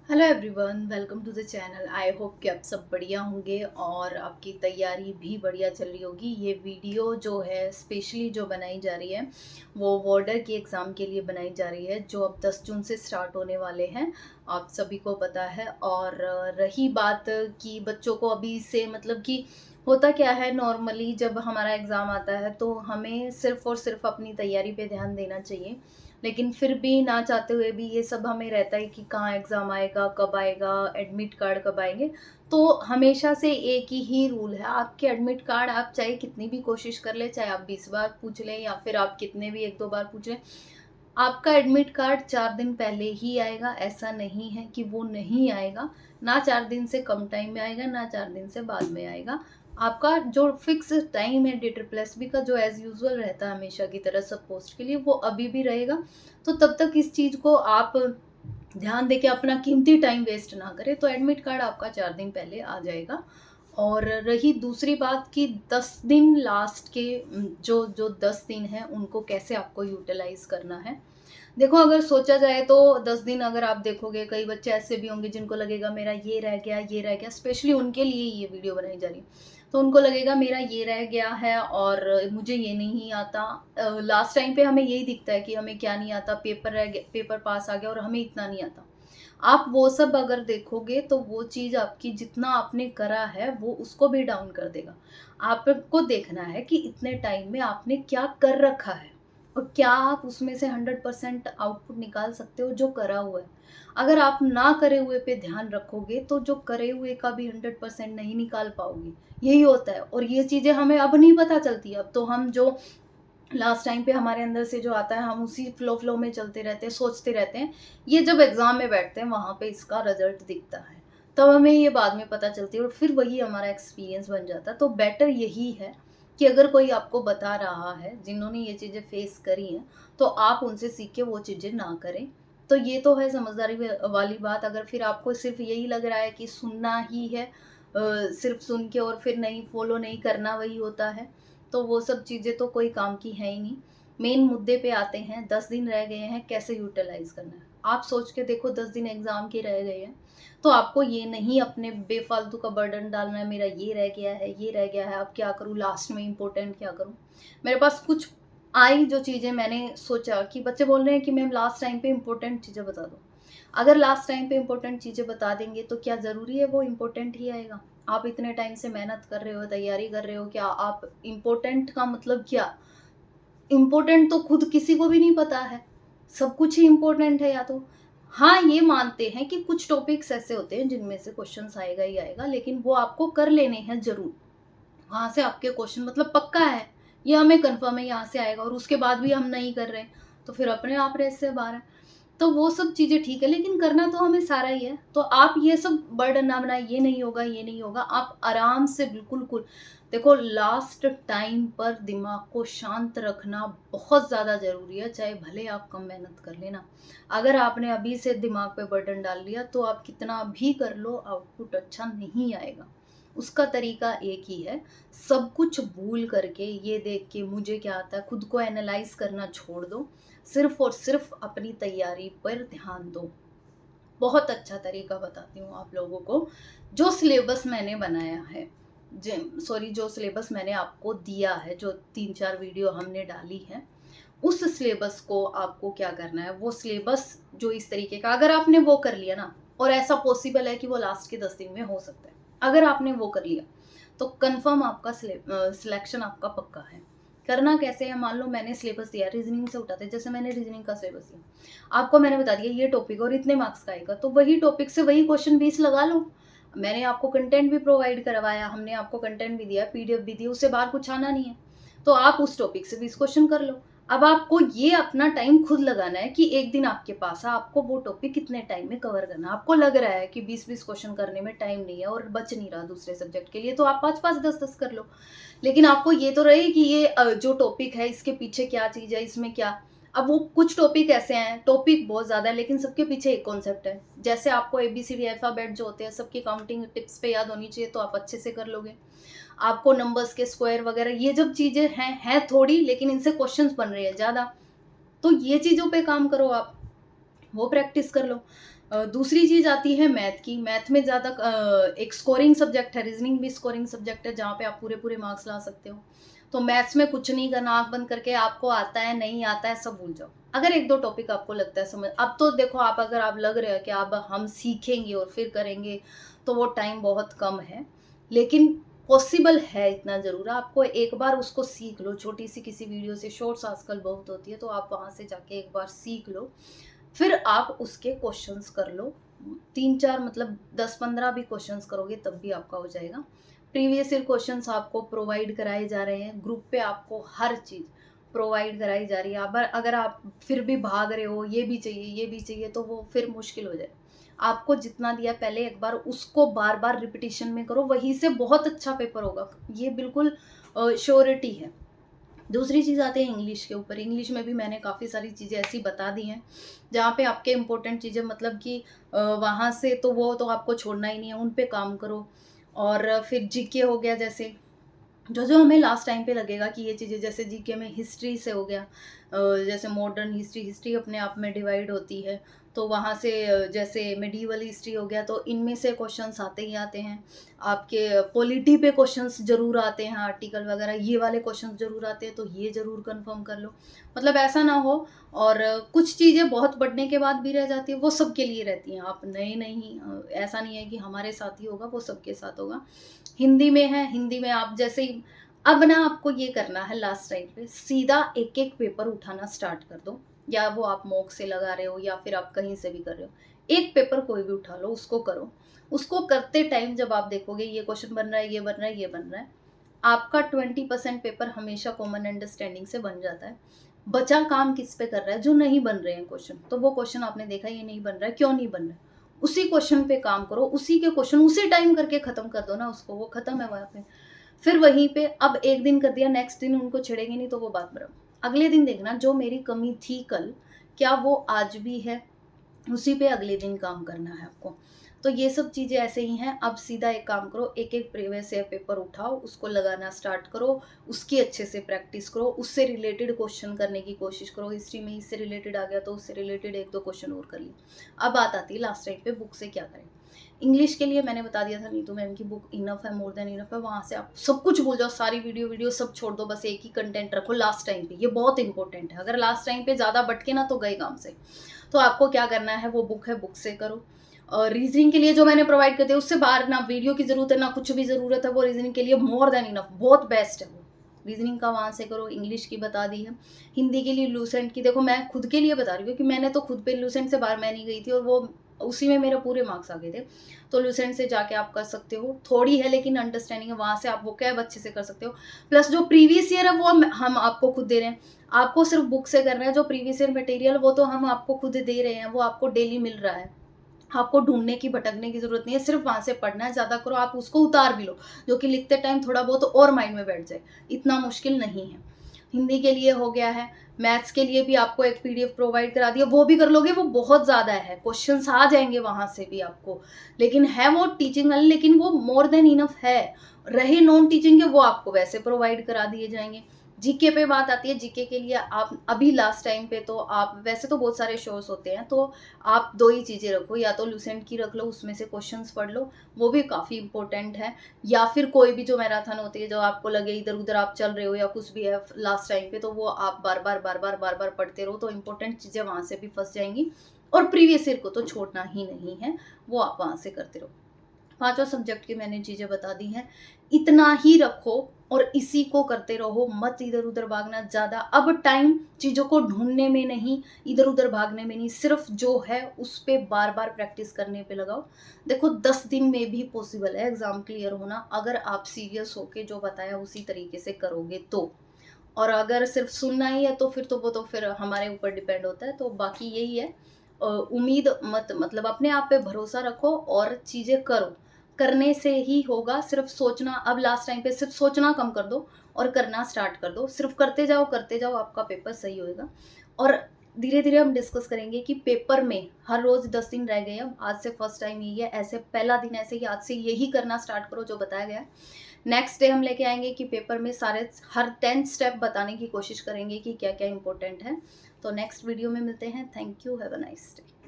Hello everyone, welcome to the channel. I hope कि आप सब बढ़िया होंगे और आपकी तैयारी भी बढ़िया चल रही होगी। ये वीडियो जो है स्पेशली जो बनाई जा रही है वो वार्डर की एग्ज़ाम के लिए बनाई जा रही है, जो अब 10 जून से स्टार्ट होने वाले हैं, आप सभी को पता है। और रही बात कि बच्चों को अभी से मतलब कि होता क्या है, नॉर्मली जब हमारा एग्ज़ाम आता है तो हमें सिर्फ़ और सिर्फ अपनी तैयारी पे ध्यान देना चाहिए, लेकिन फिर भी ना चाहते हुए भी ये सब हमें रहता है कि कहाँ एग्ज़ाम आएगा, कब आएगा, एडमिट कार्ड कब आएँगे। तो हमेशा से एक ही रूल है, आपके एडमिट कार्ड आप चाहे कितनी भी कोशिश कर लें, चाहे आप 20 बार पूछ लें या फिर आप कितने भी 1-2 बार पूछ लें, आपका एडमिट कार्ड 4 दिन पहले ही आएगा। ऐसा नहीं है कि वो नहीं आएगा, ना 4 दिन से कम टाइम में आएगा, ना 4 दिन से बाद में आएगा। आपका जो फिक्स टाइम है DSSB का, जो एज़ यूजुअल रहता है हमेशा की तरह सब पोस्ट के लिए, वो अभी भी रहेगा। तो तब तक इस चीज़ को आप ध्यान देके अपना कीमती टाइम वेस्ट ना करें। तो एडमिट कार्ड आपका 4 दिन पहले आ जाएगा। और रही दूसरी बात कि 10 दिन लास्ट के जो जो 10 दिन हैं उनको कैसे आपको यूटिलाइज़ करना है। देखो, अगर सोचा जाए तो 10 दिन अगर आप देखोगे, कई बच्चे ऐसे भी होंगे जिनको लगेगा मेरा ये रह गया, स्पेशली उनके लिए ये वीडियो बनाई जा रही है। तो उनको लगेगा मेरा ये रह गया है और मुझे ये नहीं आता। लास्ट टाइम पे हमें यही दिखता है कि हमें क्या नहीं आता, पेपर रह गया, पेपर पास आ गया और हमें इतना नहीं आता। आप वो सब अगर देखोगे तो वो चीज़ आपकी जितना आपने करा है वो उसको भी डाउन कर देगा। आपको देखना है कि इतने टाइम में आपने क्या कर रखा है और क्या आप उसमें से 100% आउटपुट निकाल सकते हो जो करा हुआ है। अगर आप ना करे हुए पे ध्यान रखोगे तो जो करे हुए का भी 100% नहीं निकाल पाओगे। यही होता है और ये चीज़ें हमें अब नहीं पता चलती। अब तो हम जो लास्ट टाइम पे हमारे अंदर से जो आता है हम उसी फ्लो में चलते रहते हैं, सोचते रहते हैं। ये जब एग्ज़ाम में बैठते हैं वहाँ पे इसका रिज़ल्ट दिखता है। तब हमें ये बाद में पता चलती है और फिर वही हमारा एक्सपीरियंस बन जाता है। तो बेटर यही है कि अगर कोई आपको बता रहा है, जिन्होंने ये चीज़ें फेस करी हैं, तो आप उनसे सीख के वो चीज़ें ना करें। तो ये तो है समझदारी वाली बात। अगर फिर आपको सिर्फ़ यही लग रहा है कि सुनना ही है, सिर्फ़ सुन के और फिर नहीं फ़ॉलो नहीं करना वही होता है, तो वो सब चीज़ें तो कोई काम की है ही नहीं। मेन मुद्दे पे आते हैं, 10 दिन रह गए हैं, कैसे यूटिलाइज़ करना है। आप सोच के देखो, 10 दिन एग्ज़ाम के रह गए हैं, तो आपको ये नहीं अपने बेफ़ालतू का बर्डन डालना है, मेरा ये रह गया है, अब क्या करूँ, लास्ट में इम्पोर्टेंट क्या करूँ? मेरे पास कुछ आई जो चीज़ें मैंने सोचा कि बच्चे बोल रहे हैं कि मैम लास्ट टाइम पे इम्पोर्टेंट चीज़ें बता दो। अगर लास्ट टाइम पे इम्पोर्टेंट चीज़ें बता देंगे तो क्या ज़रूरी है वो इम्पोर्टेंट ही आएगा? आप इतने टाइम से मेहनत कर रहे हो, तैयारी कर रहे हो, क्या आप इम्पोर्टेंट का मतलब क्या? इम्पोर्टेंट तो खुद किसी को भी नहीं पता है। सब कुछ ही इम्पोर्टेंट है या तो। हाँ, ये मानते हैं कि कुछ टॉपिक्स ऐसे होते हैं जिनमें से क्वेश्चन्स आएगा ही आएगा, लेकिन वो आपको कर लेने हैं ज़रूर। वहाँ से आपके क्वेश्चन मतलब पक्का है, ये हमें कन्फर्म है यहाँ से आएगा और उसके बाद भी हम नहीं कर रहे हैं, तो फिर अपने आप रेस से बाहर है। तो वो सब चीज़ें ठीक है, लेकिन करना तो हमें सारा ही है। तो आप ये सब बर्डन ना बनाएँ, ये नहीं होगा, ये नहीं होगा। आप आराम से बिल्कुल कूल। देखो, लास्ट टाइम पर दिमाग को शांत रखना बहुत ज़्यादा ज़रूरी है, चाहे भले आप कम मेहनत कर लेना। अगर आपने अभी से दिमाग पे बर्डन डाल लिया तो आप कितना भी कर लो, आउटपुट अच्छा नहीं आएगा। उसका तरीका एक ही है, सब कुछ भूल करके ये देख के मुझे क्या आता है, खुद को एनालाइज़ करना छोड़ दो। सिर्फ़ और सिर्फ़ अपनी तैयारी पर ध्यान दो। बहुत अच्छा तरीका बताती हूँ आप लोगों को। जो सिलेबस मैंने बनाया है, जो सिलेबस मैंने आपको दिया है, जो 3-4 वीडियो हमने डाली है, उस सिलेबस को आपको क्या करना है, वो सिलेबस जो इस तरीके का अगर आपने वो कर लिया ना, और ऐसा पॉसिबल है कि वो लास्ट के 10 दिन में हो सकता है। अगर आपने वो कर लिया, तो कन्फर्म आपका सिलेक्शन आपका पक्का है। करना कैसे है, मान लो मैंने सिलेबस दिया, रीज़निंग से उठाते हैं, जैसे मैंने रीज़निंग का सिलेबस दिया। आपको मैंने बता दिया ये टॉपिक और इतने मार्क्स का आएगा, तो वही टॉपिक से वही क्वेश्चन 20 लगा लो। मैंने आपको कंटेंट भी प्रोवाइड करवाया, हमने आपको कंटेंट भी दिया, पीडीएफ भी दी, उससे बाहर कुछ आना नहीं है। तो आप उस टॉपिक से 20 क्वेश्चन कर लो। अब आपको ये अपना टाइम खुद लगाना है कि एक दिन आपके पास है, आपको वो टॉपिक कितने टाइम में कवर करना है। आपको लग रहा है कि 20-20 क्वेश्चन करने में टाइम नहीं है और बच नहीं रहा दूसरे सब्जेक्ट के लिए, तो आप 5-5, 10-10 कर लो। लेकिन आपको ये तो रहे कि ये जो टॉपिक है इसके पीछे क्या चीज़ है, इसमें क्या। अब वो कुछ टॉपिक ऐसे हैं, टॉपिक बहुत ज़्यादा है लेकिन सबके पीछे एक कॉन्सेप्ट है। जैसे आपको एबीसीडी अल्फ़ाबेट जो होते हैं सबकी काउंटिंग टिप्स पे याद होनी चाहिए, तो आप अच्छे से कर लोगे। आपको नंबर्स के स्क्वायर वगैरह ये जब चीज़ें हैं थोड़ी, लेकिन इनसे क्वेश्चंस बन रहे हैं ज़्यादा। तो ये चीज़ों पे काम करो आप, वो प्रैक्टिस कर लो। दूसरी चीज़ आती है मैथ की। मैथ में ज़्यादा एक स्कोरिंग सब्जेक्ट है, रीज़निंग भी स्कोरिंग सब्जेक्ट है जहाँ पे आप पूरे-पूरे मार्क्स ला सकते हो। तो मैथ्स में कुछ नहीं करना, आँख बंद करके आपको आता है, नहीं आता है, सब भूल जाओ। अगर 1-2 टॉपिक आपको लगता है समझ, अब तो देखो आप, अगर आप लग रहे हो कि अब हम सीखेंगे और फिर करेंगे, तो वो टाइम बहुत कम है। लेकिन पॉसिबल है इतना ज़रूर, आपको एक बार उसको सीख लो, छोटी-सी किसी वीडियो से, शॉर्ट्स आजकल बहुत होती है, तो आप वहाँ से जाके एक बार सीख लो। फिर आप उसके क्वेश्चंस कर लो। 3-4 मतलब 10-15 भी क्वेश्चंस करोगे तब भी आपका हो जाएगा। प्रीवियस ईयर क्वेश्चंस आपको प्रोवाइड कराए जा रहे हैं, ग्रुप पे आपको हर चीज़ प्रोवाइड कराई जा रही है। अब अगर आप फिर भी भाग रहे हो, ये भी चाहिए, ये भी चाहिए, तो वो फिर मुश्किल हो जाए। आपको जितना दिया पहले एक बार उसको बार-बार रिपिटिशन में करो, वहीं से बहुत अच्छा पेपर होगा। ये बिल्कुल श्योरिटी है। दूसरी चीज़ आती है इंग्लिश के ऊपर। इंग्लिश में भी मैंने काफ़ी सारी चीज़ें ऐसी बता दी हैं, जहाँ पे आपके इम्पोर्टेंट चीज़ें, मतलब कि वहाँ से तो वो तो आपको छोड़ना ही नहीं है, उन पे काम करो। और फिर जीके हो गया, जैसे जो हमें लास्ट टाइम पे लगेगा कि ये चीज़ें, जैसे जीके में हिस्ट्री से हो गया, जैसे मॉडर्न हिस्ट्री, हिस्ट्री अपने आप में डिवाइड होती है, तो वहाँ से जैसे मेडिवल हिस्ट्री हो गया, तो इनमें से क्वेश्चंस आते ही आते हैं। आपके पॉलिटी पे क्वेश्चंस ज़रूर आते हैं, आर्टिकल वगैरह ये वाले क्वेश्चंस ज़रूर आते हैं, तो ये ज़रूर कंफर्म कर लो। मतलब ऐसा ना हो, और कुछ चीज़ें बहुत बढ़ने के बाद भी रह जाती है, वो सबके लिए रहती हैं, आप नए नहीं, ऐसा नहीं है कि हमारे साथ ही होगा, वो सबके साथ होगा। हिंदी में है, हिंदी में आप जैसे ही, अब ना आपको ये करना है लास्ट टाइम पे, सीधा एक-एक पेपर उठाना स्टार्ट कर दो, या वो आप मॉक से लगा रहे हो या फिर आप कहीं से भी कर रहे हो। एक पेपर कोई भी उठा लो, उसको करो। उसको करते टाइम जब आप देखोगे ये क्वेश्चन बन रहा है, ये बन रहा है, ये बन रहा है, आपका 20% पेपर हमेशा कॉमन अंडरस्टैंडिंग से बन जाता है। बचा काम किस पे कर रहा है? जो नहीं बन रहे हैं क्वेश्चन, तो वो क्वेश्चन आपने देखा ये नहीं बन रहा है, क्यों नहीं बन रहा है? उसी क्वेश्चन पे काम करो, उसी के क्वेश्चन उसी टाइम करके खत्म कर दो ना उसको, वो खत्म है वहाँ पे। फिर वहीं पे अब एक दिन कर दिया, नेक्स्ट दिन उनको छेड़ेंगे नहीं, तो वो बात बराबर। अगले दिन देखना जो मेरी कमी थी कल, क्या वो आज भी है, उसी पे अगले दिन काम करना है आपको। तो ये सब चीज़ें ऐसे ही हैं। अब सीधा एक काम करो, एक-एक प्रीवियस ईयर पेपर उठाओ, उसको लगाना स्टार्ट करो, उसकी अच्छे से प्रैक्टिस करो, उससे रिलेटेड क्वेश्चन करने की कोशिश करो। हिस्ट्री में इससे रिलेटेड आ गया तो उससे रिलेटेड 1-2 क्वेश्चन और कर लिए। अब बात आती है लास्ट टाइम पे बुक से क्या करें। इंग्लिश के लिए मैंने बता दिया था, नीतू मैम की बुक इनफ है, मोर देन इनफ है। वहाँ से आप सब कुछ भूल जाओ, सारी वीडियो सब छोड़ दो, बस एक ही कंटेंट रखो लास्ट टाइम पे। ये बहुत इंपॉर्टेंट है, अगर लास्ट टाइम पे ज़्यादा भटके ना तो गए काम से। तो आपको क्या करना है, वो बुक है, बुक से करो। और रीजनिंग के लिए जो मैंने प्रोवाइड कर दिया, उससे बाहर ना वीडियो की ज़रूरत है, ना कुछ भी ज़रूरत है, वो रीजनिंग के लिए मोर देन इनफ, बहुत बेस्ट है वो। रीजनिंग का वहाँ से करो। इंग्लिश की बता दी है। हिंदी के लिए लूसेंट की, देखो मैं खुद के लिए बता रही हूँ कि मैंने तो खुद पे लूसेंट से बाहर मैं नहीं गई थी, और वो उसी में मेरे पूरे मार्क्स आ गए थे। तो लूसेंट से जाके आप कर सकते हो, थोड़ी है लेकिन अंडरस्टैंडिंग है, वहाँ से आप वो कैब अच्छे से कर सकते हो। प्लस जो प्रीवियस ईयर है वो हम आपको खुद दे रहे हैं, आपको सिर्फ बुक से करना है। जो प्रीवियस ईयर मटेरियल वो तो हम आपको खुद दे रहे हैं, वो आपको डेली मिल रहा है। आपको ढूँढने की, भटकने की ज़रूरत नहीं है, सिर्फ़ वहाँ से पढ़ना है, ज़्यादा करो, आप उसको उतार भी लो, जो कि लिखते टाइम थोड़ा बहुत और माइंड में बैठ जाए, इतना मुश्किल नहीं है। हिंदी के लिए हो गया है, मैथ्स के लिए भी आपको एक पीडीएफ प्रोवाइड करा दिया, वो भी कर लोगे, वो बहुत ज़्यादा है, क्वेश्चंस आ जाएँगे वहाँ से भी आपको। लेकिन है वो टीचिंग वाली, लेकिन वो मोर देन इनफ है। रहे नॉन टीचिंग के, वो आपको वैसे प्रोवाइड करा दिए जाएँगे। जीके पे बात आती है, जीके के लिए आप अभी लास्ट टाइम पे तो आप, वैसे तो बहुत सारे शोज़ होते हैं, तो आप 2 ही चीज़ें रखो, या तो लूसेंट की रख लो, उसमें से क्वेश्चंस पढ़ लो, वो भी काफ़ी इंपॉर्टेंट है। या फिर कोई भी जो मैराथन होती है, जो आपको लगे इधर-उधर आप चल रहे हो या कुछ भी है लास्ट टाइम पे, तो वो आप बार-बार पढ़ते रहो, तो इंपॉर्टेंट चीज़ें वहाँ से भी फँस जाएँगी। और प्रीवियस ईयर को तो छोड़ना ही नहीं है, वो आप वहाँ से करते रहो। पाँचों सब्जेक्ट की मैंने चीज़ें बता दी हैं। इतना ही रखो और इसी को करते रहो, मत इधर-उधर भागना ज़्यादा। अब टाइम चीज़ों को ढूँढने में नहीं, इधर-उधर भागने में नहीं, सिर्फ़ जो है उस पे बार-बार प्रैक्टिस करने पे लगाओ। देखो 10 दिन में भी पॉसिबल है एग्ज़ाम क्लियर होना, अगर आप सीरियस होके जो बताया उसी तरीके से करोगे तो। और अगर सिर्फ़ सुनना ही है तो फिर तो वो तो फिर हमारे ऊपर डिपेंड होता है। तो बाकी यही है, उम्मीद मत, मतलब अपने आप पे भरोसा रखो और चीज़ें करो। करने से ही होगा, सिर्फ़ सोचना, अब लास्ट टाइम पे सिर्फ़ सोचना कम कर दो और करना स्टार्ट कर दो। सिर्फ़ करते जाओ, आपका पेपर सही होएगा। और धीरे-धीरे हम डिस्कस करेंगे कि पेपर में हर रोज़ 10 दिन रह गए हैं, आज से फर्स्ट टाइम यही है, ऐसे पहला दिन ऐसे ही आज से यही करना स्टार्ट करो जो बताया गया है। नेक्स्ट डे हम लेके आएँगे कि पेपर में सारे हर 10 स्टेप बताने की कोशिश करेंगे कि क्या-क्या इम्पोर्टेंट है। तो नेक्स्ट वीडियो में मिलते हैं। Thank you, have a nice day.